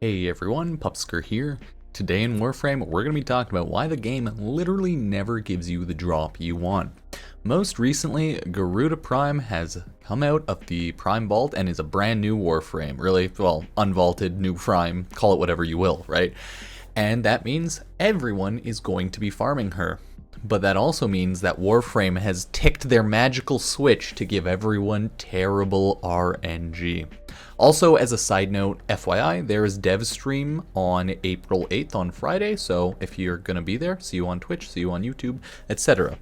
Hey everyone, Pupsker here. Today in Warframe, we're going to be talking about why the game literally never gives you the drop you want. Most recently, Garuda Prime has come out of the Prime Vault and is a brand new Warframe. Really, well, unvaulted, new Prime, call it whatever you will, right? And that means everyone is going to be farming her. But that also means that Warframe has ticked their magical switch to give everyone terrible RNG. Also, as a side note, FYI, there is dev stream on April 8th on Friday, so if you're gonna be there, see you on Twitch, see you on YouTube, etc.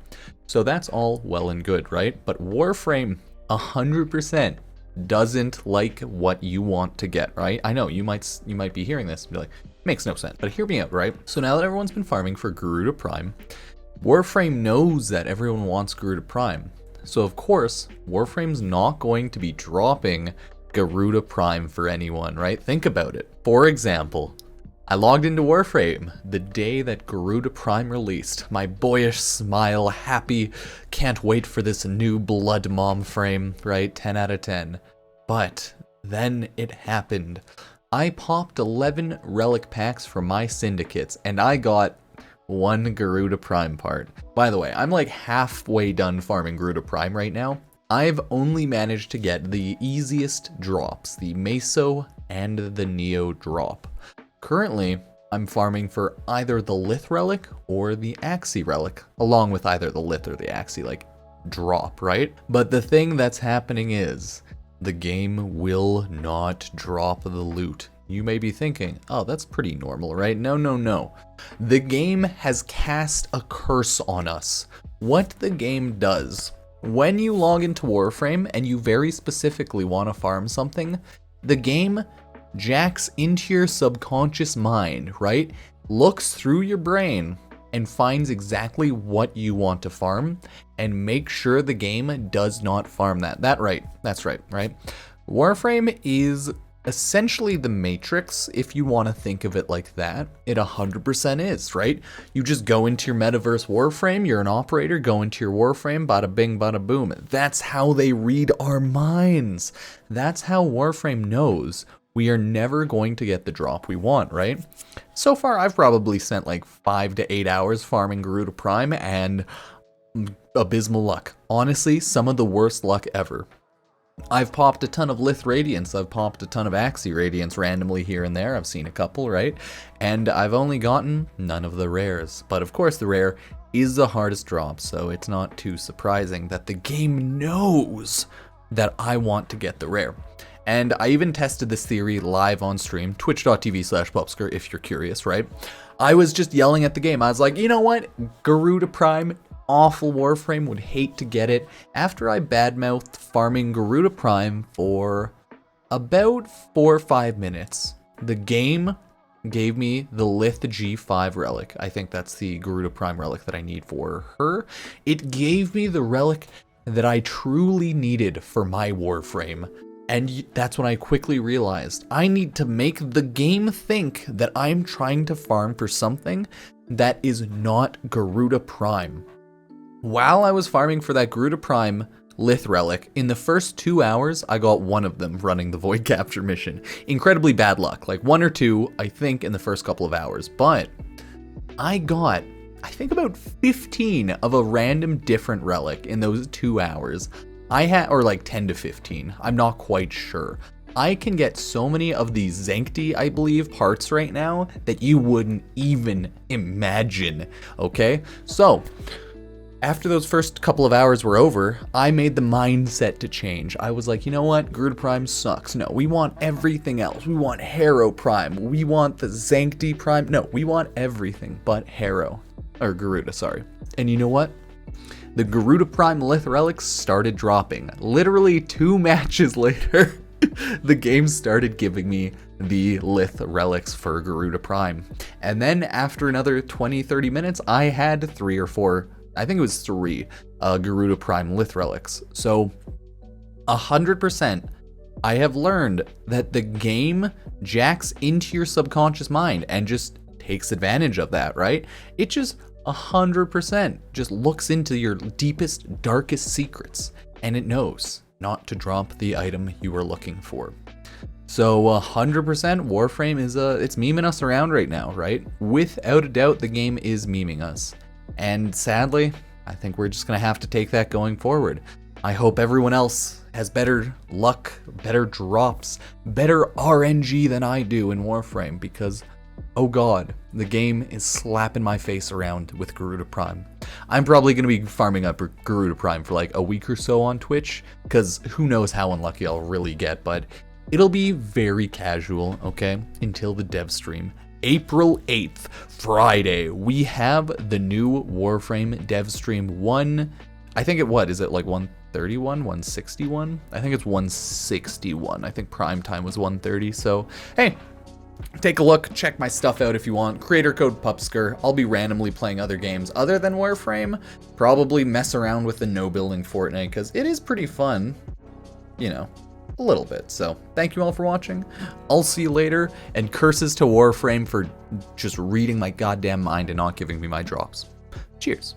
So that's all well and good, right? But Warframe 100% doesn't like what you want to get, right? I know you might be hearing this and be like, makes no sense, but hear me out, right? So now that everyone's been farming for Garuda Prime, Warframe knows that everyone wants Garuda Prime. So of course, Warframe's not going to be dropping Garuda Prime for anyone, right? Think about it. For example, I logged into Warframe the day that Garuda Prime released. My boyish smile, happy, can't wait for this new Blood Mom frame, right? 10 out of 10. But then it happened. I popped 11 relic packs from my syndicates and I got one Garuda Prime part. By the way, I'm like halfway done farming Garuda Prime right now. I've only managed to get the easiest drops, the Meso and the Neo drop. Currently, I'm farming for either the Lith Relic or the Axie Relic, along with either the Lith or the Axie, like, drop, right? But the thing that's happening is, the game will not drop the loot. You may be thinking, oh, that's pretty normal, right? No. The game has cast a curse on us. What the game does, when you log into Warframe and you very specifically want to farm something, the game jacks into your subconscious mind, right? Looks through your brain and finds exactly what you want to farm and make sure the game does not farm that. That's right, right? Warframe is essentially the Matrix, if you want to think of it like that. It 100% is, right? You just go into your metaverse Warframe, you're an operator, go into your Warframe, bada bing, bada boom. That's how they read our minds. That's how Warframe knows we are never going to get the drop we want, right? So far, I've probably spent like 5 to 8 hours farming Garuda Prime and abysmal luck. Honestly, some of the worst luck ever. I've popped a ton of Lith Radiance, I've popped a ton of Axie Radiance randomly here and there, I've seen a couple, right? And I've only gotten none of the rares. But of course the rare is the hardest drop, so it's not too surprising that the game knows that I want to get the rare. And I even tested this theory live on stream, twitch.tv/Pupsker if you're curious, right? I was just yelling at the game, I was like, you know what, Garuda Prime, awful Warframe, would hate to get it. After I badmouthed farming Garuda Prime for about 4 or 5 minutes, the game gave me the Lith G5 relic. I think that's the Garuda Prime relic that I need for her. It gave me the relic that I truly needed for my Warframe. And that's when I quickly realized I need to make the game think that I'm trying to farm for something that is not Garuda Prime. While I was farming for that Garuda Prime Lith Relic, in the first 2 hours, I got one of them running the Void Capture mission. Incredibly bad luck, like 1 or 2, I think, in the first couple of hours. But I got, I think, about 15 of a random different relic in those 2 hours. Or like 10 to 15, I'm not quite sure. I can get so many of these Zenkti, I believe, parts right now that you wouldn't even imagine, okay? So, after those first couple of hours were over, I made the mindset to change. I was like, you know what? Garuda Prime sucks. No, we want everything else. We want Harrow Prime. We want the Zenkti Prime. No, we want everything but Harrow. Or Garuda, sorry. And you know what? The Garuda Prime Lith Relics started dropping. Literally 2 matches later, the game started giving me the Lith Relics for Garuda Prime. And then after another 20-30 minutes, I had 3 or 4, I think it was 3 Garuda Prime Lith Relics. So 100%, I have learned that the game jacks into your subconscious mind and just takes advantage of that, right? It just 100% just looks into your deepest, darkest secrets, and it knows not to drop the item you are looking for. So 100% Warframe is it's memeing us around right now, right? Without a doubt, the game is memeing us. And sadly, I think we're just gonna have to take that going forward. I hope everyone else has better luck, better drops, better RNG than I do in Warframe, because oh god, the game is slapping my face around with Garuda Prime. I'm probably going to be farming up Garuda Prime for like a week or so on Twitch, because who knows how unlucky I'll really get, but it'll be very casual, okay, until the dev stream. April 8th, Friday, we have the new Warframe dev stream I think is it like 131, 161? I think it's 161. I think prime time was 130, so hey, take a look, check my stuff out if you want. Creator code Pupsker. I'll be randomly playing other games other than Warframe. Probably mess around with the no building Fortnite, because it is pretty fun, you know, a little bit. So thank you all for watching. I'll see you later, and curses to Warframe for just reading my goddamn mind and not giving me my drops. Cheers.